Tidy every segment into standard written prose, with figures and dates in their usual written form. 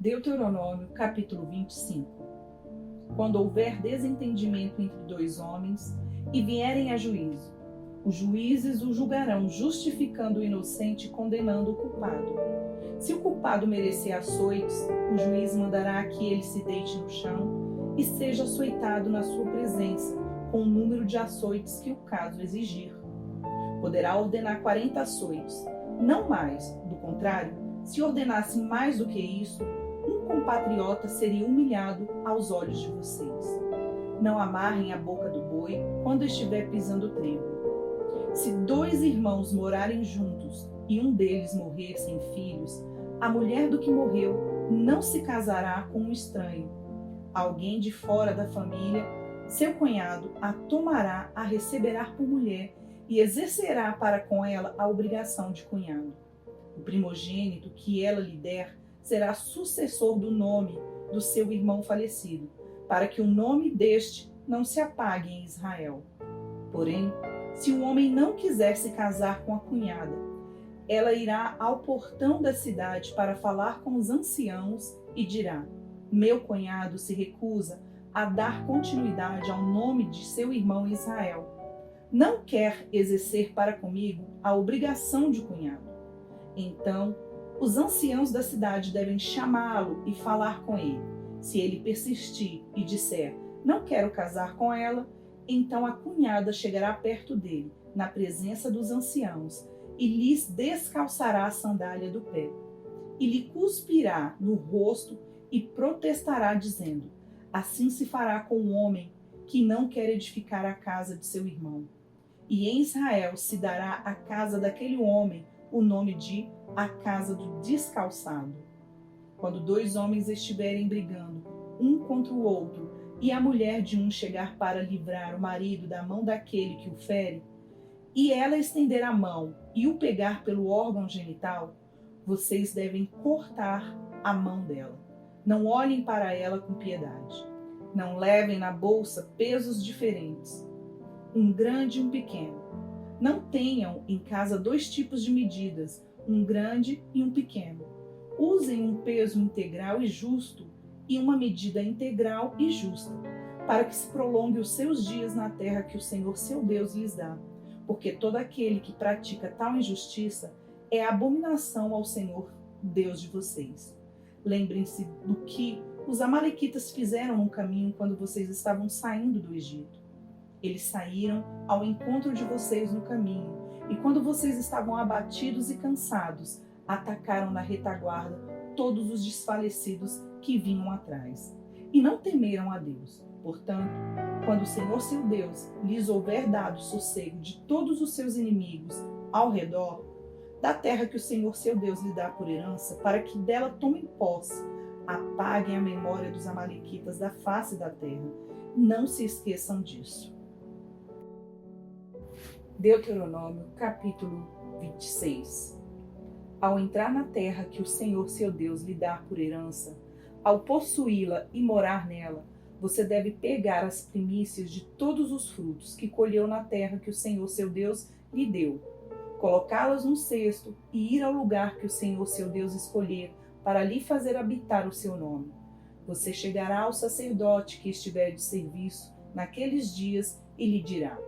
Deuteronômio, capítulo 25. Quando houver desentendimento entre dois homens e vierem a juízo, os juízes o julgarão, justificando o inocente e condenando o culpado. Se o culpado merecer açoites, o juiz mandará que ele se deite no chão e seja açoitado na sua presença, com o número de açoites que o caso exigir. Poderá ordenar 40 açoites, não mais. Do contrário, se ordenasse mais do que isso, um compatriota seria humilhado aos olhos de vocês. Não amarrem a boca do boi quando estiver pisando o trigo. Se dois irmãos morarem juntos e um deles morrer sem filhos, a mulher do que morreu não se casará com um estranho. Alguém de fora da família, seu cunhado, a tomará, a receberá por mulher e exercerá para com ela a obrigação de cunhado. O primogênito que ela lhe der será sucessor do nome do seu irmão falecido, para que o nome deste não se apague em Israel. Porém, se o homem não quiser se casar com a cunhada, ela irá ao portão da cidade para falar com os anciãos e dirá: meu cunhado se recusa a dar continuidade ao nome de seu irmão Israel. Não quer exercer para comigo a obrigação de cunhado. Então, os anciãos da cidade devem chamá-lo e falar com ele. Se ele persistir e disser: não quero casar com ela, então a cunhada chegará perto dele, na presença dos anciãos, e lhes descalçará a sandália do pé. E lhe cuspirá no rosto e protestará, dizendo: assim se fará com um homem que não quer edificar a casa de seu irmão. E em Israel se dará à casa daquele homem o nome de a casa do descalçado. Quando dois homens estiverem brigando, um contra o outro, e a mulher de um chegar para livrar o marido da mão daquele que o fere, e ela estender a mão e o pegar pelo órgão genital, vocês devem cortar a mão dela. Não olhem para ela com piedade. Não levem na bolsa pesos diferentes, um grande e um pequeno. Não tenham em casa dois tipos de medidas, um grande e um pequeno. Usem um peso integral e justo e uma medida integral e justa, para que se prolongue os seus dias na terra que o Senhor seu Deus lhes dá. Porque todo aquele que pratica tal injustiça é abominação ao Senhor Deus de vocês. Lembrem-se do que os amalequitas fizeram no caminho quando vocês estavam saindo do Egito. Eles saíram ao encontro de vocês no caminho, e quando vocês estavam abatidos e cansados, atacaram na retaguarda todos os desfalecidos que vinham atrás. E não temeram a Deus. Portanto, quando o Senhor seu Deus lhes houver dado sossego de todos os seus inimigos ao redor, da terra que o Senhor seu Deus lhe dá por herança, para que dela tomem posse, apaguem a memória dos amalequitas da face da terra. Não se esqueçam disso. Deuteronômio, capítulo 26. Ao entrar na terra que o Senhor seu Deus lhe dá por herança, ao possuí-la e morar nela, você deve pegar as primícias de todos os frutos que colheu na terra que o Senhor seu Deus lhe deu, colocá-las num cesto e ir ao lugar que o Senhor seu Deus escolher para ali fazer habitar o seu nome. Você chegará ao sacerdote que estiver de serviço naqueles dias e lhe dirá: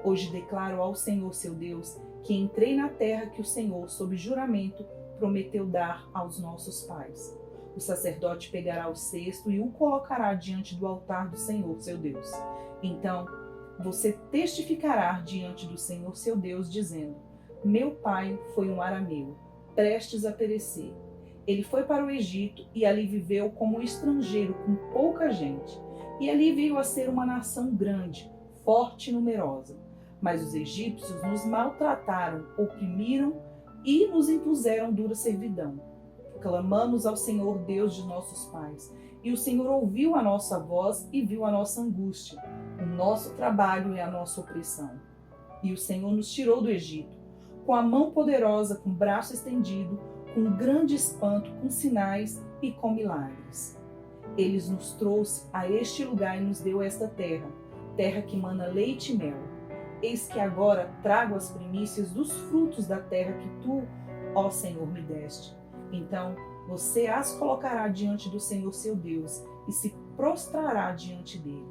hoje declaro ao Senhor seu Deus que entrei na terra que o Senhor, sob juramento, prometeu dar aos nossos pais. O sacerdote pegará o cesto e o colocará diante do altar do Senhor seu Deus. Então, você testificará diante do Senhor seu Deus, dizendo: meu pai foi um arameu, prestes a perecer. Ele foi para o Egito e ali viveu como um estrangeiro com pouca gente. E ali veio a ser uma nação grande, forte e numerosa. Mas os egípcios nos maltrataram, oprimiram e nos impuseram dura servidão. Clamamos ao Senhor Deus de nossos pais, e o Senhor ouviu a nossa voz e viu a nossa angústia, o nosso trabalho e a nossa opressão. E o Senhor nos tirou do Egito, com a mão poderosa, com o braço estendido, com grande espanto, com sinais e com milagres. Ele nos trouxe a este lugar e nos deu esta terra, terra que mana leite e mel. Eis que agora trago as primícias dos frutos da terra que tu, ó Senhor, me deste. Então você as colocará diante do Senhor seu Deus e se prostrará diante dele.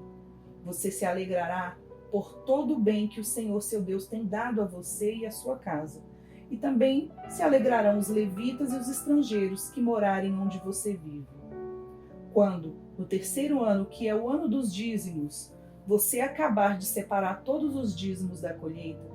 Você se alegrará por todo o bem que o Senhor seu Deus tem dado a você e a sua casa. E também se alegrarão os levitas e os estrangeiros que morarem onde você vive. Quando, no terceiro ano, que é o ano dos dízimos, você acabar de separar todos os dízimos da colheita,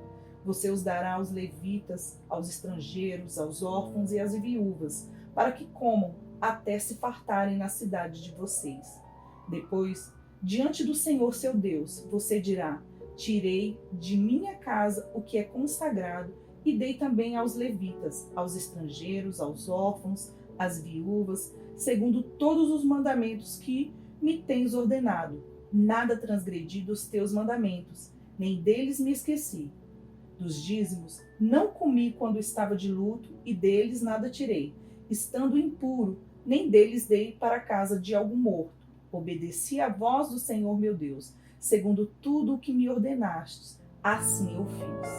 você os dará aos levitas, aos estrangeiros, aos órfãos e às viúvas, para que comam até se fartarem na cidade de vocês. Depois, diante do Senhor seu Deus, você dirá: tirei de minha casa o que é consagrado e dei também aos levitas, aos estrangeiros, aos órfãos, às viúvas, segundo todos os mandamentos que me tens ordenado. Nada transgredi dos teus mandamentos, nem deles me esqueci. Dos dízimos não comi quando estava de luto, e deles nada tirei. Estando impuro, nem deles dei para a casa de algum morto. Obedeci à voz do Senhor meu Deus, segundo tudo o que me ordenastes, assim eu fiz.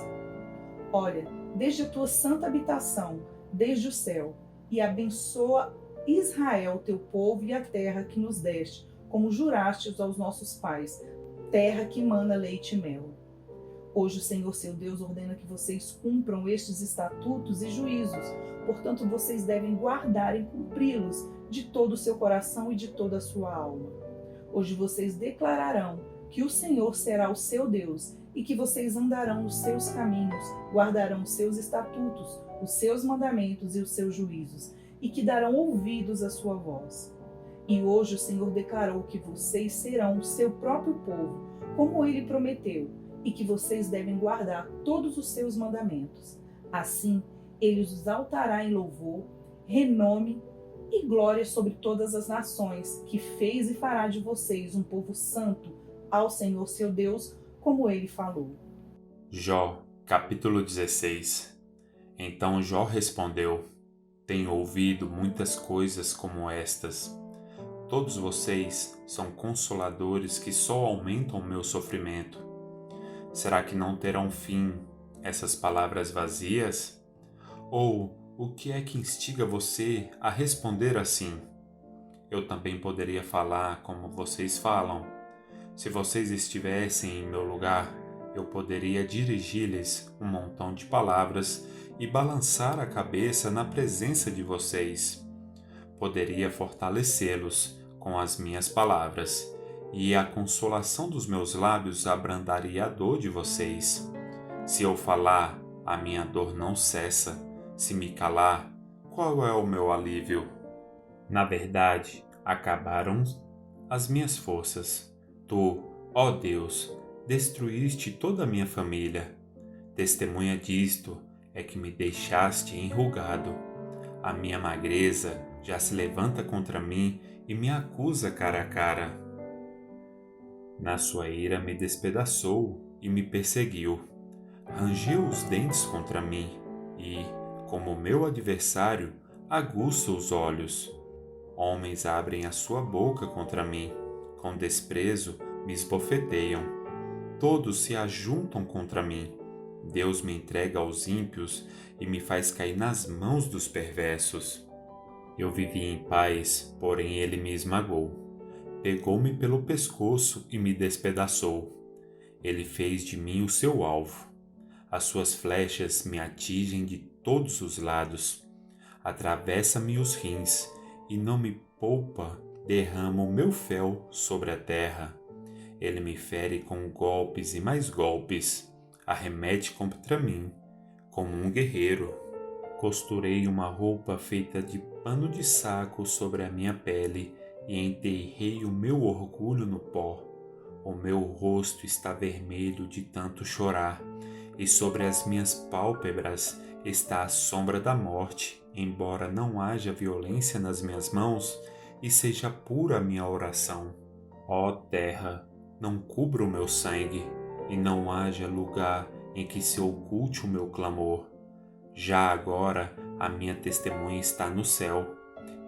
Olha, desde a tua santa habitação, desde o céu, e abençoa Israel, teu povo, e a terra que nos deste, como jurastes aos nossos pais, terra que mana leite e mel. Hoje o Senhor seu Deus ordena que vocês cumpram estes estatutos e juízos, portanto vocês devem guardar e cumpri-los de todo o seu coração e de toda a sua alma. Hoje vocês declararão que o Senhor será o seu Deus e que vocês andarão nos seus caminhos, guardarão os seus estatutos, os seus mandamentos e os seus juízos, e que darão ouvidos à sua voz. E hoje o Senhor declarou que vocês serão o seu próprio povo, como ele prometeu, e que vocês devem guardar todos os seus mandamentos. Assim, ele os exaltará em louvor, renome e glória sobre todas as nações, que fez e fará de vocês um povo santo ao Senhor seu Deus, como ele falou. Jó, capítulo 16. Então Jó respondeu: Tenho ouvido muitas coisas como estas. Todos vocês são consoladores que só aumentam o meu sofrimento. Será que não terão fim essas palavras vazias? Ou o que é que instiga você a responder assim? Eu também poderia falar como vocês falam. Se vocês estivessem em meu lugar, eu poderia dirigir-lhes um montão de palavras e balançar a cabeça na presença de vocês. Poderia fortalecê-los com as minhas palavras, e a consolação dos meus lábios abrandaria a dor de vocês. Se eu falar, a minha dor não cessa. Se me calar, qual é o meu alívio? Na verdade, acabaram as minhas forças. Tu, ó Deus, destruíste toda a minha família. Testemunha disto é que me deixaste enrugado. A minha magreza já se levanta contra mim e me acusa cara a cara. Na sua ira me despedaçou e me perseguiu. Rangeu os dentes contra mim e, como meu adversário, aguça os olhos. Homens abrem a sua boca contra mim, com desprezo me esbofeteiam. Todos se ajuntam contra mim. Deus me entrega aos ímpios e me faz cair nas mãos dos perversos. Eu vivi em paz, porém ele me esmagou. Pegou-me pelo pescoço e me despedaçou. Ele fez de mim o seu alvo. As suas flechas me atingem de todos os lados. Atravessa-me os rins e não me poupa, derrama o meu fel sobre a terra. Ele me fere com golpes e mais golpes. Arremete contra mim, como um guerreiro. Costurei uma roupa feita de pano de saco sobre a minha pele e enterrei o meu orgulho no pó. O meu rosto está vermelho de tanto chorar, e sobre as minhas pálpebras está a sombra da morte, embora não haja violência nas minhas mãos e seja pura a minha oração. Ó terra, não cubra o meu sangue, e não haja lugar em que se oculte o meu clamor. Já agora a minha testemunha está no céu,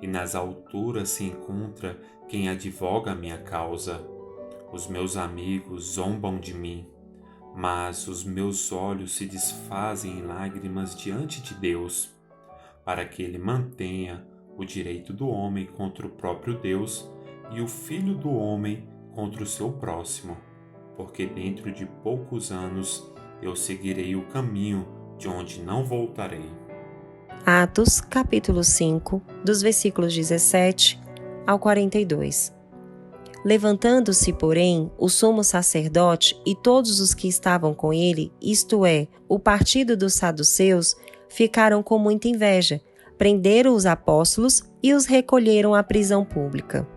e nas alturas se encontra quem advoga a minha causa. Os meus amigos zombam de mim, mas os meus olhos se desfazem em lágrimas diante de Deus, para que ele mantenha o direito do homem contra o próprio Deus e o filho do homem contra o seu próximo, porque dentro de poucos anos eu seguirei o caminho de onde não voltarei. Atos, capítulo 5, dos versículos 17 ao 42. Levantando-se, porém, o sumo sacerdote e todos os que estavam com ele, isto é, o partido dos saduceus, ficaram com muita inveja, prenderam os apóstolos e os recolheram à prisão pública.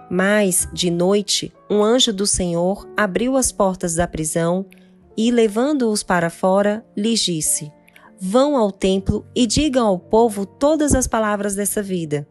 Mas, de noite, um anjo do Senhor abriu as portas da prisão e, levando-os para fora, lhes disse: Vão ao templo e digam ao povo todas as palavras dessa vida.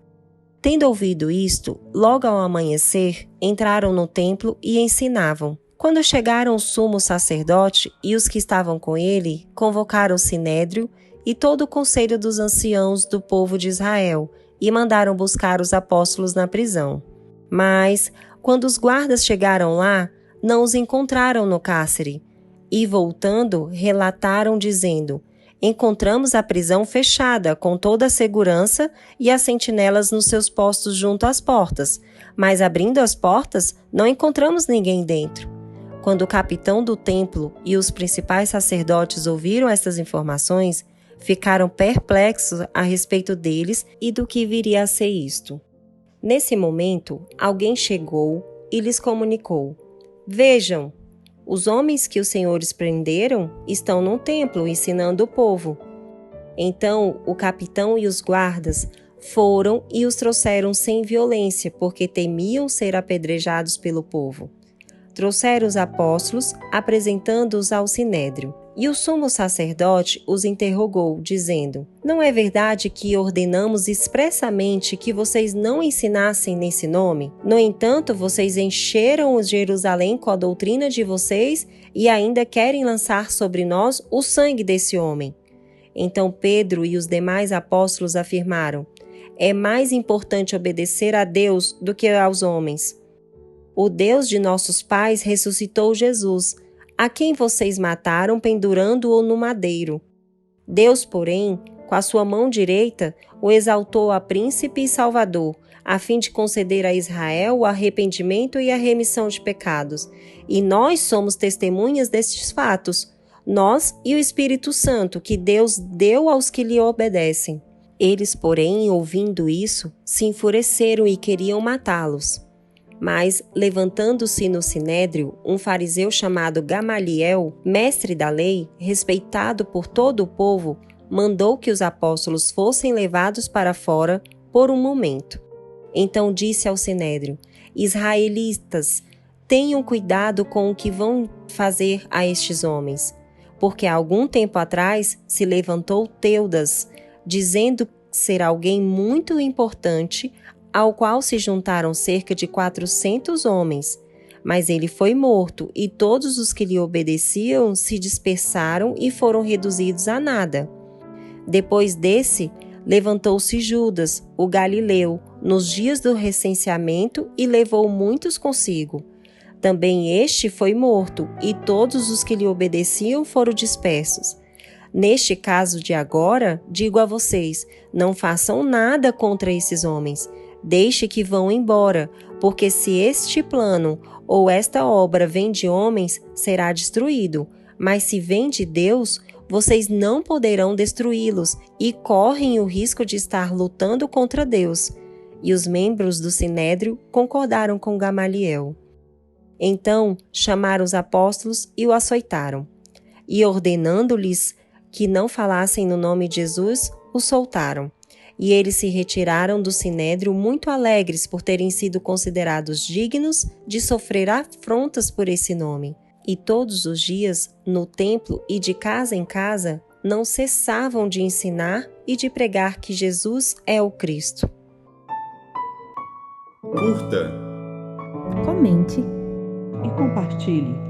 Tendo ouvido isto, logo ao amanhecer, entraram no templo e ensinavam. Quando chegaram o sumo sacerdote e os que estavam com ele, convocaram o sinédrio e todo o conselho dos anciãos do povo de Israel e mandaram buscar os apóstolos na prisão. Mas, quando os guardas chegaram lá, não os encontraram no cárcere. E, voltando, relataram dizendo: Encontramos a prisão fechada, com toda a segurança e as sentinelas nos seus postos junto às portas, mas abrindo as portas, não encontramos ninguém dentro. Quando o capitão do templo e os principais sacerdotes ouviram estas informações, ficaram perplexos a respeito deles e do que viria a ser isto. Nesse momento, alguém chegou e lhes comunicou: Vejam! Os homens que os senhores prenderam estão no templo ensinando o povo. Então o capitão e os guardas foram e os trouxeram sem violência, porque temiam ser apedrejados pelo povo. Trouxeram os apóstolos, apresentando-os ao sinédrio. E o sumo sacerdote os interrogou, dizendo: Não é verdade que ordenamos expressamente que vocês não ensinassem nesse nome? No entanto, vocês encheram Jerusalém com a doutrina de vocês e ainda querem lançar sobre nós o sangue desse homem. Então Pedro e os demais apóstolos afirmaram: É mais importante obedecer a Deus do que aos homens. O Deus de nossos pais ressuscitou Jesus, a quem vocês mataram pendurando-o no madeiro. Deus, porém, com a sua mão direita, o exaltou a príncipe e salvador, a fim de conceder a Israel o arrependimento e a remissão de pecados. E nós somos testemunhas destes fatos, nós e o Espírito Santo, que Deus deu aos que lhe obedecem. Eles, porém, ouvindo isso, se enfureceram e queriam matá-los. Mas, levantando-se no sinédrio, um fariseu chamado Gamaliel, mestre da lei, respeitado por todo o povo, mandou que os apóstolos fossem levados para fora por um momento. Então disse ao sinédrio: Israelitas, tenham cuidado com o que vão fazer a estes homens, porque há algum tempo atrás se levantou Teudas, dizendo ser alguém muito importante, ao qual se juntaram cerca de 400 homens. Mas ele foi morto, e todos os que lhe obedeciam se dispersaram e foram reduzidos a nada. Depois desse, levantou-se Judas, o galileu, nos dias do recenseamento, e levou muitos consigo. Também este foi morto, e todos os que lhe obedeciam foram dispersos. Neste caso de agora, digo a vocês, não façam nada contra esses homens. Deixe que vão embora, porque se este plano ou esta obra vem de homens, será destruído. Mas se vem de Deus, vocês não poderão destruí-los e correm o risco de estar lutando contra Deus. E os membros do sinédrio concordaram com Gamaliel. Então chamaram os apóstolos e o açoitaram. E ordenando-lhes que não falassem no nome de Jesus, o soltaram. E eles se retiraram do sinédrio muito alegres por terem sido considerados dignos de sofrer afrontas por esse nome. E todos os dias, no templo e de casa em casa, não cessavam de ensinar e de pregar que Jesus é o Cristo. Curta, Comente e compartilhe.